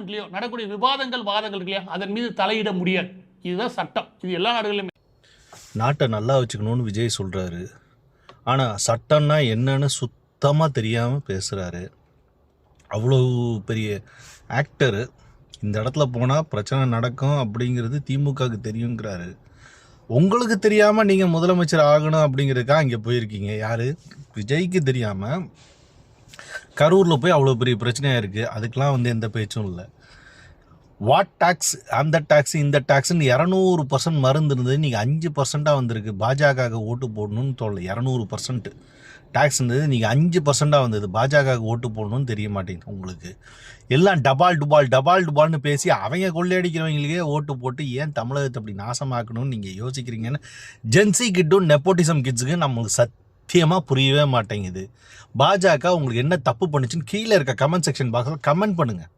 இருக்கு இல்லையோ, நடக்கூடிய விவாதங்கள் வாதங்கள் இருக்கு இல்லையா, அதன் மீது தலையிட முடியாது. இதுதான் சட்டம். இது எல்லா நாடுகளிலுமே. நாட்டை நல்லா வச்சுக்கணும்னு விஜய் சொல்கிறாரு. ஆனால் சட்டம்னா என்னன்னு சுத்தமாக தெரியாமல் பேசுகிறாரு. அவ்வளோ பெரிய ஆக்டரு. இந்த இடத்துல போனால் பிரச்சனை நடக்கும் அப்படிங்கிறது திமுகவுக்கு தெரியுங்கிறாரு. உங்களுக்கு தெரியாமல் நீங்கள் முதலமைச்சர் ஆகணும் அப்படிங்கிறதுக்காக இங்கே போயிருக்கீங்க. யார்? விஜய்க்கு தெரியாமல் கரூரில் போய் அவ்வளோ பெரிய பிரச்சனையாக இருக்குது. அதுக்கெலாம் எந்த பேச்சும் இல்லை. வாட் டேக்ஸ், அந்த டேக்ஸ், இந்த டேக்ஸ்ன்னு 200% மருந்து இருந்தது. நீங்கள் 5% வந்திருக்கு. பாஜக ஓட்டு போடணும்னு தோணல. 200% டேக்ஸ் இருந்தது, நீங்கள் 5% வந்தது. பாஜக ஓட்டு போடணும்னு தெரிய மாட்டேங்குது உங்களுக்கு. எல்லாம் டபால்னு பேசி அவங்க கொள்ளையடிக்கிறவங்களுக்கே ஓட்டு போட்டு ஏன் தமிழகத்தை அப்படி நாசமாக்கணும்னு நீங்கள் யோசிக்கிறீங்கன்னு ஜென்சி கிட்டும் நெப்போட்டிசம் கிட்ஸுக்கு நம்மளுக்கு சத்தியமாக புரியவே மாட்டேங்குது. பாஜக உங்களுக்கு என்ன தப்பு பண்ணுச்சுன்னு கீழே இருக்க கமெண்ட் செக்ஷன் பாக்ஸில் கமெண்ட் பண்ணுங்கள்.